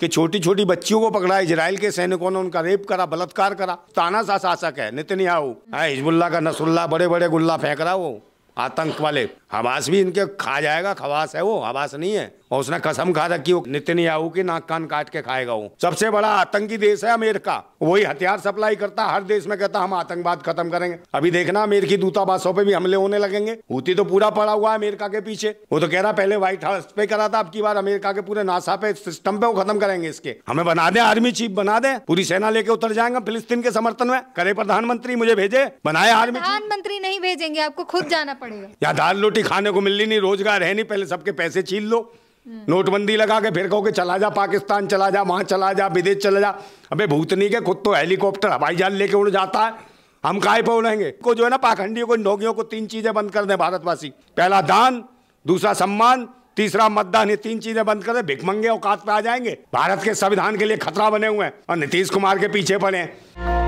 कि छोटी छोटी बच्चियों को पकड़ा, इजराइल के सैनिकों ने उनका रेप करा, बलात्कार करा। ताना सा शासक है नेतन्याहू, हिजबुल्लाह का नसरुल्लाह बड़े बड़े गुल्ला फेंक रहा, वो आतंक वाले। हमास भी इनके खा जाएगा, खवास है वो, हवास नहीं है। और उसने कसम खा रखी हो नेतन्याहू की नाक कान काट के खाएगा वो। सबसे बड़ा आतंकी देश है अमेरिका, वही हथियार सप्लाई करता, हर देश में कहता हम आतंकवाद खत्म करेंगे। अभी देखना अमेरिकी दूतावासों पे भी हमले होने लगेंगे। हूती तो पूरा पड़ा हुआ है अमेरिका के पीछे। वो तो कह रहा पहले व्हाइट हाउस पे करा था, अब की बार अमेरिका के पूरे नासा पे, सिस्टम पे वो खत्म करेंगे। इसके हमें बना दे आर्मी चीफ, बना दे, पूरी सेना लेके उतर जाएंगे फिलिस्तीन के समर्थन में। करे प्रधानमंत्री, मुझे भेजे, बनाए आर्मी। प्रधानमंत्री नहीं भेजेंगे, आपको खुद जाना पड़ेगा। या दाल रोटी खाने को मिल रही नहीं, रोजगार है नहीं, पहले सबके पैसे छीन लो, नोटबंदी लगा के फिर कहो कि चला जा पाकिस्तान, चला जा वहां, चला जा विदेश, चला जा। अबे भूतनी के खुद तो हेलीकॉप्टर हवाई जहाज लेके उड़ जाता है, हम काहे पे उड़ेंगे। को जो है ना पाखंडियों को, नोगियों को 3 चीजें बंद कर दे भारतवासी। पहला दान, दूसरा सम्मान, तीसरा मतदान। ये 3 चीजें बंद कर दे, भिखमंगे औकात पे आ जाएंगे। भारत के संविधान के लिए खतरा बने हुए हैं और नीतीश कुमार के पीछे पड़े हैं।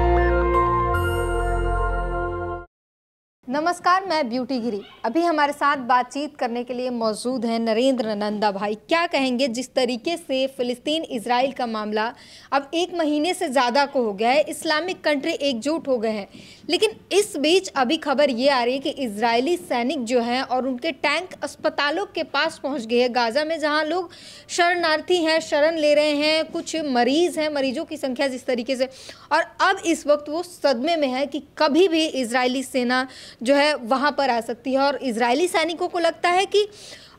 नमस्कार, मैं ब्यूटी गिरी। अभी हमारे साथ बातचीत करने के लिए मौजूद हैं नरेंद्र नंदा भाई। क्या कहेंगे जिस तरीके से फिलिस्तीन इजराइल का मामला अब 1 महीने से ज़्यादा को हो गया है, इस्लामिक कंट्री एकजुट हो गए हैं, लेकिन इस बीच अभी खबर ये आ रही है कि इजरायली सैनिक जो हैं और उनके टैंक अस्पतालों के पास पहुंच गए हैं गाजा में, जहां लोग शरणार्थी हैं, शरण ले रहे हैं, कुछ मरीज हैं, मरीजों की संख्या जिस तरीके से। और अब इस वक्त वो सदमे में है कि कभी भी इजरायली सेना जो है वहां पर आ सकती है। और इजरायली सैनिकों को लगता है कि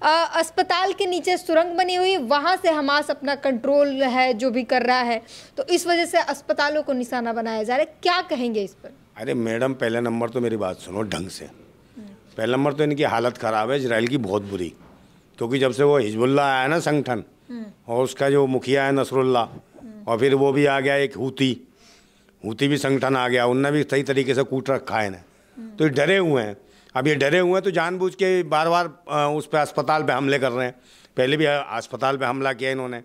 अस्पताल के नीचे सुरंग बनी हुई, वहां से हमास अपना कंट्रोल है जो भी कर रहा है, तो इस वजह से अस्पतालों को निशाना बनाया जा रहा है। क्या कहेंगे इस पर? अरे मैडम, पहले नंबर तो मेरी बात सुनो ढंग से। पहला नंबर तो इनकी हालत ख़राब है इजराइल की, बहुत बुरी। क्योंकि जब से वो हिजबुल्लाह आया ना संगठन, और उसका जो मुखिया है नसरुल्लाह, और फिर वो भी आ गया एक हूती भी संगठन आ गया, उनने भी सही तरीके से कूट रखा है इन्हें। तो ये डरे हुए हैं। अब ये डरे हुए हैं तो जानबूझ के बार बार उस पर अस्पताल पे हमले कर रहे हैं। पहले भी अस्पताल पे हमला किया इन्होंने।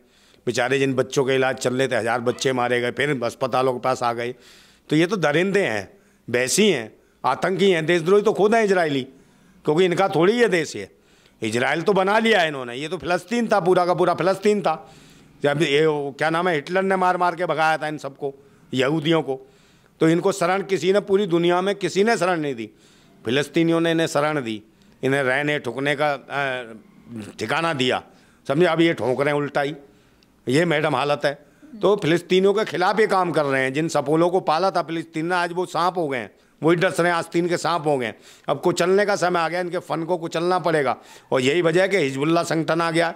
बेचारे जिन बच्चों के इलाज चल रहे थे, 1000 बच्चे मारे गए, फिर अस्पतालों के पास आ गए। तो ये तो दरिंदे हैं, बैसी हैं, आतंकी हैं, देशद्रोही तो खुद हैं इजरायली, क्योंकि इनका थोड़ी ये देश है। इजराइल तो बना लिया है इन्होंने, ये तो फिलिस्तीन था, पूरा का पूरा फिलिस्तीन था। जब ये क्या नाम है, हिटलर ने मार मार के भगाया था इन सबको, यहूदियों को। तो इनको शरण किसी ने, पूरी दुनिया में किसी ने शरण नहीं दी, फिलिस्तीनियों ने इन्हें शरण दी, इन्हें रहने ठुकने का ठिकाना दिया, समझे। अब ये ठोक रहे हैं उल्टा ही, ये मैडम हालत है। तो फिलिस्तीनियों के खिलाफ ये काम कर रहे हैं। जिन सपोलों को पाला था फिलिस्तीन ने, आज वो सांप हो गए हैं, वही डस रहे हैं, आस्तीन के सांप हो गए। अब कुचलने का समय आ गया, इनके फन को कुचलना पड़ेगा। और यही वजह है कि हिजबुल्लाह संगठन आ गया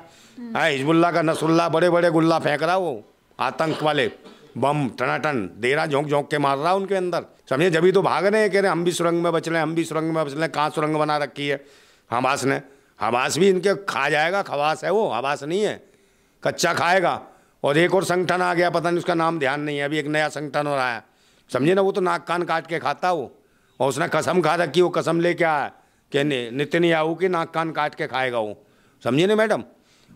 है। हिजबुल्लाह का नसरुल्लाह बड़े बड़े गुल्ला फेंक रहा, वो आतंक वाले बम टनाटन दे रहा, झोंक झोंक के मार रहा उनके अंदर, समझे। जब तो भाग रहे हैं, कह रहे हम भी सुरंग में बच लें, हम भी सुरंग में बच लें। कहाँ सुरंग बना रखी है हमास ने? हमास भी इनके खा जाएगा, खवास है वो, हवास नहीं है, कच्चा खाएगा। और एक और संगठन आ गया, पता नहीं उसका नाम ध्यान नहीं है, अभी एक नया संगठन हो रहा है, समझे ना। वो तो नाक कान काट के खाता वो, और उसने कसम खा रखी, वो कसम लेके आया कि नेतन्याहू की नाक कान काट के खाएगा वो, समझिए ना मैडम।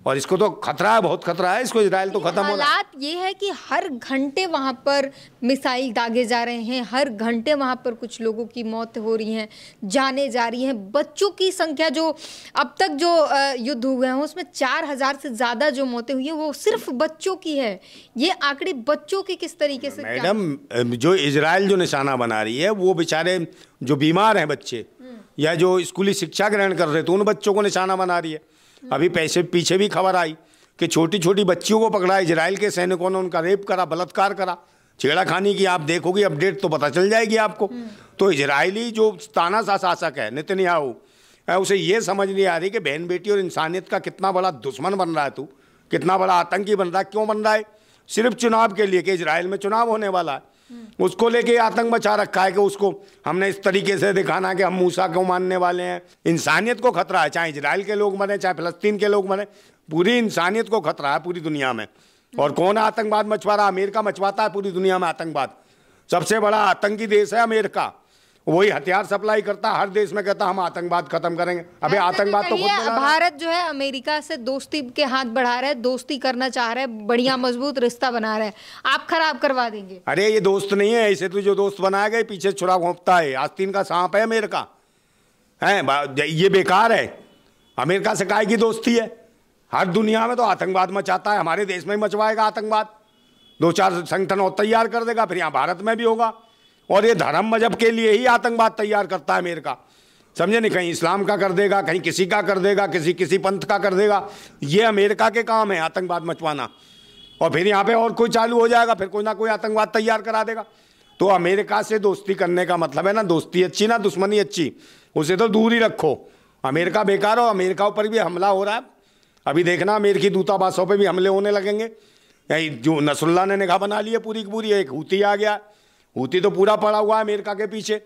और इसको तो खतरा है, बहुत खतरा है इसको, इजराइल तो खत्म हो रहा है। हालात ये है कि हर घंटे वहां पर मिसाइल दागे जा रहे हैं, हर घंटे वहां पर कुछ लोगों की मौत हो रही है, जाने जा रही हैं। बच्चों की संख्या जो अब तक जो युद्ध हुए हैं उसमें 4000 से ज्यादा जो मौतें हुई है वो सिर्फ बच्चों की है। ये आंकड़े बच्चों की किस तरीके से? मैडम, जो इजराइल जो निशाना बना रही है, वो बेचारे जो बीमार हैं बच्चे, या जो स्कूली शिक्षा ग्रहण कर रहे थे, उन बच्चों को निशाना बना रही है। अभी पीछे भी खबर आई कि छोटी छोटी बच्चियों को पकड़ा, इजराइल के सैनिकों ने उनका रेप करा, बलात्कार करा, छेड़ाखानी की। आप देखोगे अपडेट तो पता चल जाएगी आपको। तो इजरायली जो ताना सा शासक है नेतन्याहू, उसे ये समझ नहीं आ रही कि बहन बेटी और इंसानियत का कितना बड़ा दुश्मन बन रहा है तू, कितना बड़ा आतंकी बन रहा है। क्यों बन रहा है? सिर्फ चुनाव के लिए, कि इजराइल में चुनाव होने वाला है, उसको लेके आतंक मचा रखा है कि उसको हमने इस तरीके से दिखाना कि हम मूसा को मानने वाले हैं। इंसानियत को खतरा है, चाहे इजराइल के लोग मरे, चाहे फिलिस्तीन के लोग मरे, पूरी इंसानियत को खतरा है पूरी दुनिया में। और कौन आतंकवाद मचवा रहा? अमेरिका मचवाता है पूरी दुनिया में आतंकवाद। सबसे बड़ा आतंकी देश है अमेरिका, वही हथियार सप्लाई करता, हर देश में कहता हम आतंकवाद खत्म करेंगे। अबे आतंकवाद तो भारत जो है अमेरिका से दोस्ती के हाथ बढ़ा रहा है, दोस्ती करना चाह रहा है, बढ़िया मजबूत रिश्ता बना रहा है, आप खराब करवा देंगे। अरे ये दोस्त नहीं है, ऐसे तो जो दोस्त बनाया गए पीछे छुरा घोंपता है, आस्तीन का सांप है अमेरिका है, ये बेकार है। अमेरिका से काहे की दोस्ती है? हर दुनिया में तो आतंकवाद मचाता है, हमारे देश में ही मचवाएगा आतंकवाद, 2-4 संगठन और तैयार कर देगा, फिर यहाँ भारत में भी होगा। और ये धर्म मजहब के लिए ही आतंकवाद तैयार करता है अमेरिका, समझे नहीं? कहीं इस्लाम का कर देगा, कहीं किसी का कर देगा, किसी पंथ का कर देगा। ये अमेरिका के काम है आतंकवाद मचवाना। और फिर यहाँ पे और कोई चालू हो जाएगा, फिर कोई ना कोई आतंकवाद तैयार करा देगा। तो अमेरिका से दोस्ती करने का मतलब है ना दोस्ती अच्छी ना दुश्मनी अच्छी, उसे तो दूर ही रखो। अमेरिका बेकार हो, अमेरिका ऊपर भी हमला हो रहा है। अभी देखना अमेरिकी दूतावासों पे भी हमले होने लगेंगे। जो नसरुल्लाह ने निगाह बना ली है पूरी की पूरी, एक हूती आ गया, हूती तो पूरा पड़ा हुआ है अमेरिका के पीछे।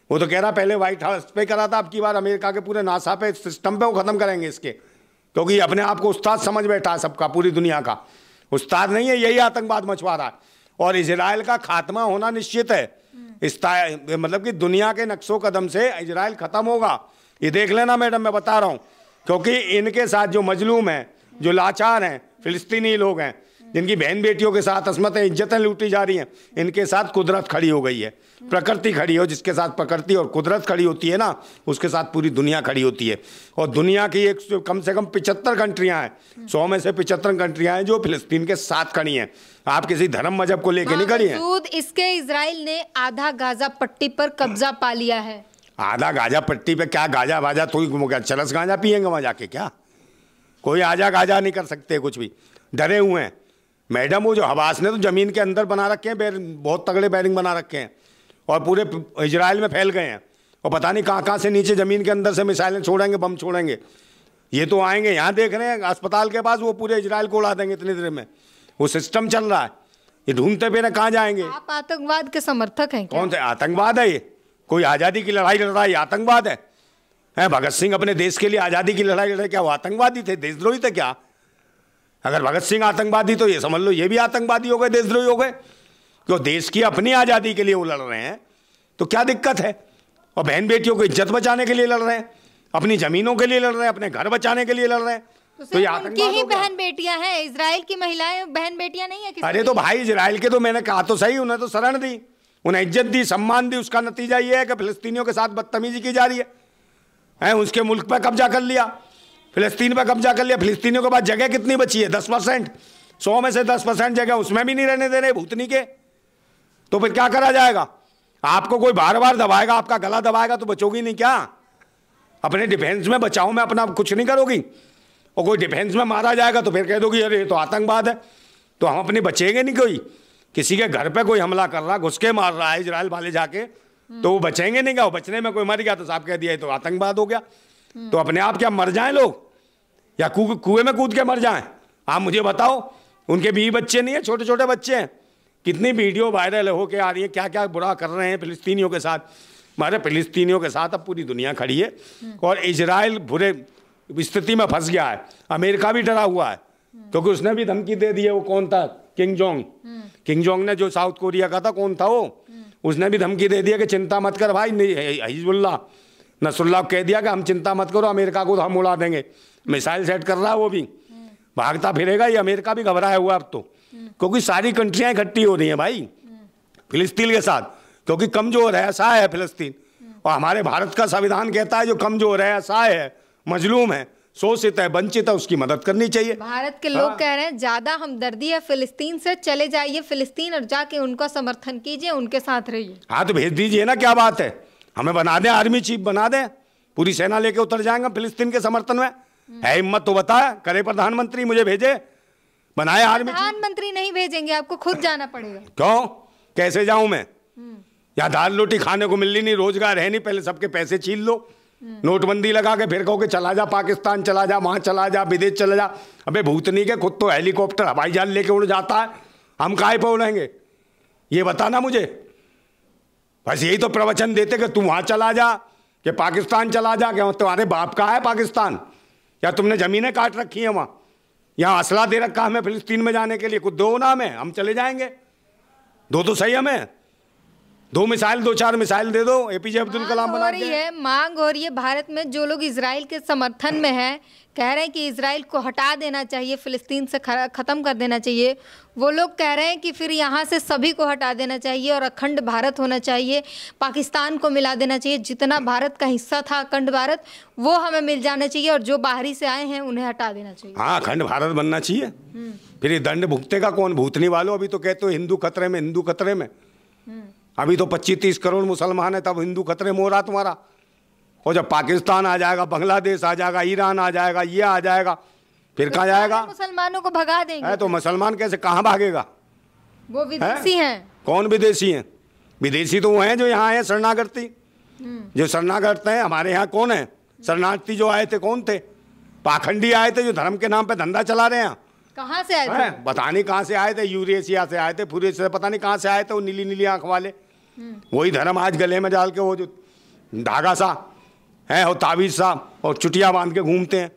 वो तो कह रहा पहले व्हाइट हाउस पे करा था, अब की बार अमेरिका के पूरे नासा पे सिस्टम पे वो खत्म करेंगे इसके, क्योंकि अपने आप को उस्ताद समझ बैठा है सबका, पूरी दुनिया का उस्ताद नहीं है, यही आतंकवाद मचवा रहा है। और इजराइल का खात्मा होना निश्चित है। मतलब कि दुनिया के नक्शो कदम से इजराइल खत्म होगा, ये देख लेना मैडम, मैं बता रहा हूँ। क्योंकि इनके साथ जो मजलूम हैं, जो लाचार हैं, फिलिस्तीनी लोग हैं, जिनकी बहन बेटियों के साथ असमतें इज्जतें लूटी जा रही हैं, इनके साथ कुदरत खड़ी हो गई है, प्रकृति खड़ी हो। जिसके साथ प्रकृति और कुदरत खड़ी होती है ना, उसके साथ पूरी दुनिया खड़ी होती है। और दुनिया की एक कम से कम 75 कंट्रियां हैं, 100 में से 75 कंट्रियां हैं जो फिलिस्तीन के साथ खड़ी हैं। आप किसी धर्म मजहब को लेकर नहीं खड़ी हैं। इसके इजराइल ने आधा गाजा पट्टी पर कब्जा पा लिया है। आधा गाजा पट्टी पे क्या गाजा बाजा, तो क्या चरस गांजा पियेंगे वहां जाके? क्या कोई आजा गाजा नहीं कर सकते, कुछ भी डरे हुए हैं मैडम। वो जो हवास ने तो ज़मीन के अंदर बना रखे हैं, बहुत तगड़े बैरिंग बना रखे हैं और पूरे इजराइल में फैल गए हैं। और पता नहीं कहाँ कहाँ से नीचे ज़मीन के अंदर से मिसाइलें छोड़ेंगे, बम छोड़ेंगे। ये तो आएंगे, यहाँ देख रहे हैं अस्पताल के पास, वो पूरे इजराइल को उड़ा देंगे इतनी देर में। वो सिस्टम चल रहा है, ये ढूंढते फिर कहाँ जाएंगे। आप आतंकवाद के समर्थक हैं क्या? कौन से आतंकवाद है ये? कोई आज़ादी की लड़ाई लड़ रहा है, आतंकवाद है? भगत सिंह अपने देश के लिए आज़ादी की लड़ाई लड़ रहे, क्या वो आतंकवादी थे, देशद्रोही थे क्या? अगर भगत सिंह आतंकवादी तो ये समझ लो ये भी आतंकवादी हो गए, देशद्रोही हो गए। क्यों? देश की अपनी आज़ादी के लिए वो लड़ रहे हैं, तो क्या दिक्कत है? और बहन बेटियों को इज्जत बचाने के लिए लड़ रहे हैं, अपनी ज़मीनों के लिए लड़ रहे हैं, अपने घर बचाने के लिए लड़ रहे हैं। तो ये आतंकवाद ही बहन बेटियां हैं, इजराइल की महिलाएं बहन बेटियां नहीं है? अरे तो भाई इजराइल के तो मैंने कहा तो सही, उन्हें तो शरण दी, उन्हें इज्जत दी, सम्मान दी। उसका नतीजा ये है कि फिलिस्तीनियों के साथ बदतमीजी की जा रही है। उसके मुल्क पर कब्जा कर लिया, फिलिस्तीन पर कब्जा कर लिया। फिलिस्तीनियों के पास जगह कितनी बची है? 10%। 100 में से 10% जगह उसमें भी नहीं रहने दे रहे भूतनी के। तो फिर क्या करा जाएगा? आपको कोई बार बार दबाएगा, आपका गला दबाएगा तो बचोगी नहीं क्या? अपने डिफेंस में बचाओ में अपना कुछ नहीं करोगी। और कोई डिफेंस में मारा जाएगा तो फिर कह दोगी अरे ये तो आतंकवाद है। तो हम अपने बचेंगे नहीं। कोई किसी के घर पे कोई हमला कर रहा, घुस के मार रहा है इजराइल वाले जाके, तो वो बचेंगे नहीं क्या? वो बचने में कोई मर गया तो साहब कह दिया तो आतंकवाद हो गया। तो अपने आप क्या मर जाएं लोग, या कुएं में कूद के मर जाएं? आप मुझे बताओ। उनके बीवी बच्चे नहीं है, छोटे छोटे बच्चे हैं। कितनी वीडियो वायरल होके आ रही है, क्या क्या बुरा कर रहे हैं फिलिस्तीनियों के साथ। हमारे फिलिस्तीनियों के साथ अब पूरी दुनिया खड़ी है और इजराइल बुरे स्थिति में फंस गया है। अमेरिका भी डरा हुआ है क्योंकि उसने भी धमकी दे दी है। वो कौन था? किंग जोंग ने जो साउथ कोरिया का था, कौन था वो? उसने भी धमकी दे दिया कि चिंता मत कर भाई, हिजबुल्लाह नसरुल्लाह कह दिया कि हम चिंता मत करो, अमेरिका को तो हम उड़ा देंगे। मिसाइल सेट कर रहा है वो भी, भागता फिरेगा। ये अमेरिका भी घबराया हुआ अब तो, क्योंकि सारी कंट्रियां इकट्ठी हो रही हैं भाई फिलिस्तीन के साथ, क्योंकि कमजोर है, असहाय है फिलिस्तीन। और हमारे भारत का संविधान कहता है जो कमजोर है, असहाय है, मजलूम है, शोषित है, वंचित है, उसकी मदद करनी चाहिए। भारत के लोग कह रहे हैं ज्यादा हमदर्दी है फिलिस्तीन से, चले जाइए फिलिस्तीन और जाके उनका समर्थन कीजिए, उनके साथ रहिए। हाँ तो भेज दीजिए ना, क्या बात है? हमें बना दें आर्मी चीफ, बना दें, पूरी सेना लेके उतर जाएंगे फिलिस्तीन के समर्थन में। है हिम्मत तो बता, करे प्रधानमंत्री, मुझे भेजे, बनाए आर्मी। प्रधानमंत्री नहीं भेजेंगे, आपको खुद जाना पड़ेगा। क्यों? कैसे जाऊं मैं? या दाल रोटी खाने को मिल नहीं, रोजगार है नहीं, पहले सबके पैसे छीन लो, नोटबंदी लगा के फिर कहो कि चला जा पाकिस्तान, चला जा वहां, चला जा विदेश, चला जा। अबे भूतनी के खुद तो हेलीकॉप्टर हवाई जहाज लेके उड़ जाता है, हम काहे पे उड़ेंगे? ये बताना मुझे। बस यही तो प्रवचन देते कि तू वहां चला जा, कि पाकिस्तान चला जा, कि तुम्हारे बाप का है पाकिस्तान, या तुमने जमीनें काट रखी हैं वहां, यहाँ असला दे रखा हमें फिलिस्तीन में जाने के लिए, कुछ दो ना हमें, हम चले जाएंगे, दो तो सही हमें। दो चार मिसाइल दे दो, एपीजे अब्दुल कलाम बना के। मांग हो रही है भारत में, जो लोग इजराइल के समर्थन में हैं कह रहे हैं कि इजराइल को हटा देना चाहिए, फिलिस्तीन से ख़त्म कर देना चाहिए। वो लोग कह रहे हैं कि फिर यहाँ से सभी को हटा देना चाहिए और अखंड भारत होना चाहिए, पाकिस्तान को मिला देना चाहिए, जितना भारत का हिस्सा था अखंड भारत वो हमें मिल जाना चाहिए, और जो बाहरी से आए हैं उन्हें हटा देना चाहिए। हाँ, अखंड भारत बनना चाहिए। फिर ये दंड भुगतेगा कौन? भूतनी वालों। अभी तो कहते हो हिंदू खतरे में, हिंदू खतरे में। अभी तो 25-30 करोड़ मुसलमान है, तब हिंदू खतरे में हो रहा तुम्हारा। और जब पाकिस्तान आ जाएगा, बांग्लादेश आ जाएगा, ईरान आ जाएगा, ये आ जाएगा, फिर कहाँ जाएगा? मुसलमानों को भगा देंगे। तो मुसलमान कैसे, कहाँ भागेगा? वो विदेशी हैं। कौन विदेशी हैं? विदेशी तो वो हैं जो यहाँ आए शरणार्थी। जो शरणागत हैं हमारे यहाँ कौन है? शरणार्थी जो आए थे कौन थे? पाखंडी आए थे जो धर्म के नाम पे धंधा चला रहे हैं। कहाँ से आए थे? पता नहीं कहाँ से आए थे, यूरेशिया से आए थे, पूरे से पता नहीं कहाँ से आए थे। वो नीली नीली आंख वाले, वही धर्म आज गले में डाल के वो जो धागा सा है और ताबीज सा और चुटिया बांध के घूमते हैं,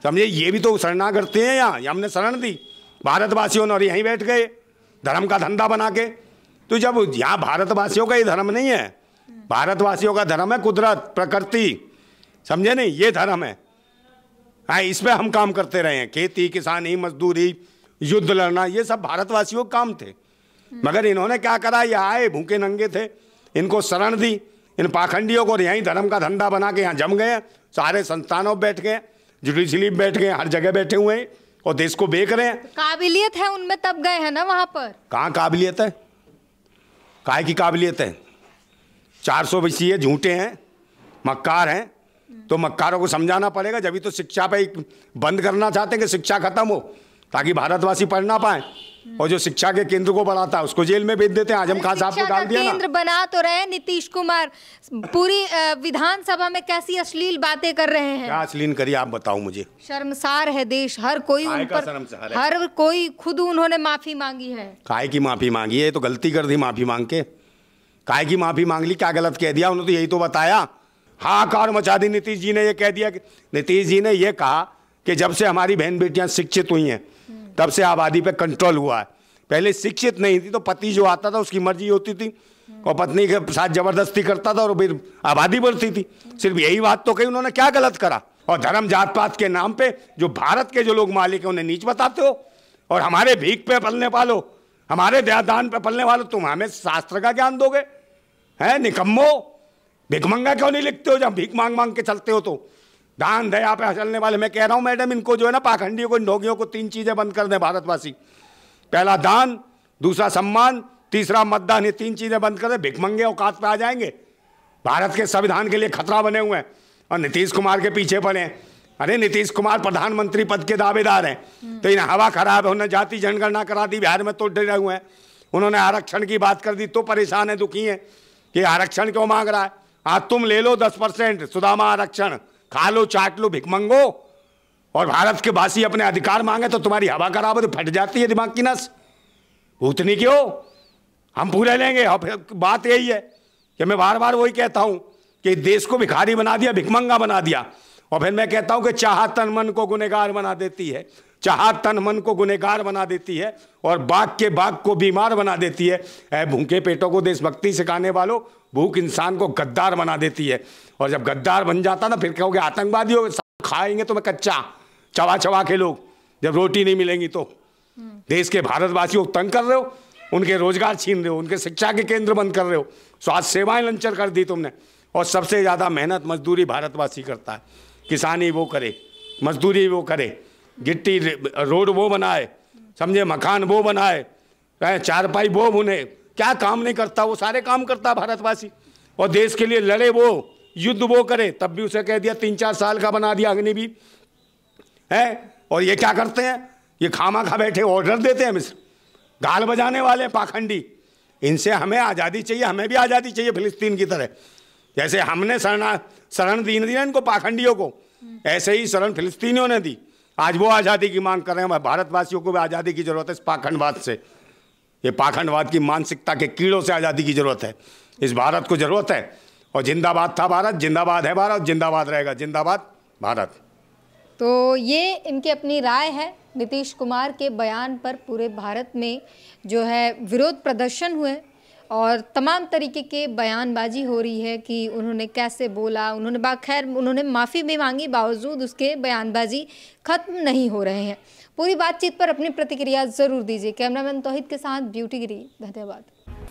समझे? ये भी तो शरणागत हैं यहाँ। हमने शरण दी भारतवासियों ने और यहीं बैठ गए धर्म का धंधा बना के। तो जब यहाँ भारतवासियों का ये धर्म नहीं है, भारतवासियों का धर्म है कुदरत, प्रकृति, समझे नहीं? ये धर्म है। हाँ, इस पे हम काम करते रहे हैं। खेती, किसानी, मजदूरी, युद्ध लड़ना, ये सब भारतवासियों के काम थे। मगर इन्होंने क्या करा? ये आए भूखे नंगे थे, इनको शरण दी, इन पाखंडियों को, यहीं धर्म का धंधा बना के यहाँ जम गए। सारे संस्थानों बैठ गए, जुडिशरी बैठ गए, हर जगह बैठे हुए हैं और देश को बेच रहे हैं। काबिलियत है उनमें तब गए हैं ना वहां पर। कहाँ काबिलियत है? काहे की काबिलियत है? 400 विषय झूठे हैं, मक्कार हैं। तो मक्कारों को समझाना पड़ेगा। जब भी तो शिक्षा पे बंद करना चाहते हैं कि शिक्षा खत्म हो ताकि भारतवासी पढ़ ना पाए, और जो शिक्षा के केंद्र को बढ़ाता है उसको जेल में भेज देते हैं। आजम खान साहब को डाल दिया ना। केंद्र बना तो रहे नीतीश कुमार, पूरी विधानसभा में कैसी अश्लील बातें कर रहे हैं। क्या अश्लील करिए आप बताओ मुझे? शर्मसार है देश, हर कोई उन पर, हर कोई, खुद उन्होंने माफी मांगी है। काहे की माफी मांगी है? तो गलती कर दी माफी मांग के। काहे की माफी मांग ली? क्या गलत कह दिया? उन्होंने तो यही तो बताया। हाहाकार मचा दी नीतीश जी ने। ये कह दिया कि नीतीश जी ने ये कहा कि जब से हमारी बहन बेटियां शिक्षित हुई हैं तब से आबादी पे कंट्रोल हुआ है। पहले शिक्षित नहीं थी तो पति जो आता था उसकी मर्जी होती थी और पत्नी के साथ जबरदस्ती करता था और फिर आबादी बढ़ती थी। सिर्फ यही बात तो कही। उन्होंने क्या गलत करा? और धर्म जात पात के नाम पे जो भारत के जो लोग मालिक हैं उन्हें नीच बताते हो, और हमारे भीख पे पलने वालों, हमारे दयादान पे पलने वालों तुम हमें शास्त्र का ज्ञान दोगे? है निकम्मो, भिकमंगा क्यों नहीं लिखते हो जब भीख मांग मांग के चलते हो? तो दान दया पे चलने वाले, मैं कह रहा हूं मैडम, इनको जो है ना पाखंडियों को, ढोंगियों को 3 चीजें बंद कर दें भारतवासी। पहला दान, दूसरा सम्मान, तीसरा मतदान। ये 3 चीजें बंद कर दें, भिकमंगे औकात पे आ जाएंगे। भारत के संविधान के लिए खतरा बने हुए हैं और नीतीश कुमार के पीछे पड़े हैं। अरे नीतीश कुमार प्रधानमंत्री पद के दावेदार हैं, तो इन्हें हवा खराब है। उन्होंने जाति जनगणना करा दी, बिहार में तो डरे हुए हैं। उन्होंने आरक्षण की बात कर दी तो परेशान है, दुखी है कि आरक्षण क्यों मांग रहा है। हाँ, तुम ले लो 10% सुदामा आरक्षण, खा लो, चाट लो, भिकमंगो। और भारत के वासी अपने अधिकार मांगे तो तुम्हारी हवा खराब है, तो फट जाती है दिमाग की नस। भूतनी क्यों? हम पूरे लेंगे। और फिर बात यही है कि मैं बार बार वही कहता हूं कि देश को भिखारी बना दिया, भिकमंगा बना दिया। और फिर मैं कहता हूं कि चाहत तन मन को गुनहगार बना देती है, चाहत तन मन को गुनहगार बना देती है और बाग के बाग को बीमार बना देती है। भूखे पेटों को देशभक्ति सिखाने वालों, भूख इंसान को गद्दार बना देती है। और जब गद्दार बन जाता ना, फिर कहोगे आतंकवादी हो, खाएंगे तो मैं कच्चा चबा चबा के लोग, जब रोटी नहीं मिलेंगी तो। देश के भारतवासियों को तंग कर रहे हो, उनके रोजगार छीन रहे हो, उनके शिक्षा के केंद्र बंद कर रहे हो, स्वास्थ्य सेवाएं लंचर कर दी तुमने। और सबसे ज़्यादा मेहनत मजदूरी भारतवासी करता है। किसानी वो करे, मजदूरी वो करे, गिट्टी रोड वो बनाए, समझे, मकान वो बनाए, चारपाई वो बुने, क्या काम नहीं करता? वो सारे काम करता है भारतवासी। और देश के लिए लड़े वो, युद्ध वो करे, तब भी उसे कह दिया 3-4 साल का बना दिया अग्निवीर है। और ये क्या करते हैं? ये खामा खा बैठे ऑर्डर देते हैं मिस्र, गाल बजाने वाले पाखंडी। इनसे हमें आज़ादी चाहिए, हमें भी आज़ादी चाहिए फिलिस्तीन की तरह। जैसे हमने शरण दी ना इनको पाखंडियों को, ऐसे ही शरण फिलिस्तीनियों ने दी। आज वो आज़ादी की मांग कर रहे हैं। भारतवासियों को भी आज़ादी की जरूरत है इस पाखंडवाद से। ये पाखंडवाद की मानसिकता के कीड़ों से आज़ादी की जरूरत है। इस भारत को जरूरत है। और जिंदाबाद था भारत, जिंदाबाद है भारत, जिंदाबाद रहेगा, जिंदाबाद भारत। तो ये इनकी अपनी राय है। नीतीश कुमार के बयान पर पूरे भारत में जो है विरोध प्रदर्शन हुए और तमाम तरीके के बयानबाजी हो रही है कि उन्होंने कैसे बोला, उन्होंने माफ़ी भी मांगी, बावजूद उसके बयानबाजी ख़त्म नहीं हो रहे हैं। पूरी बातचीत पर अपनी प्रतिक्रिया ज़रूर दीजिए। कैमरामैन तौहीद के साथ ब्यूटी गिरी, धन्यवाद।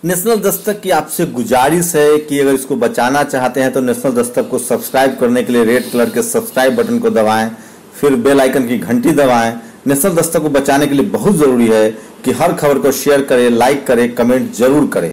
नेशनल दस्तक की आपसे गुजारिश है कि अगर इसको बचाना चाहते हैं तो नेशनल दस्तक को सब्सक्राइब करने के लिए रेड कलर के सब्सक्राइब बटन को दबाएं, फिर बेल आइकन की घंटी दबाएं। नेशनल दस्तक को बचाने के लिए बहुत ज़रूरी है कि हर खबर को शेयर करें, लाइक करें, कमेंट जरूर करें।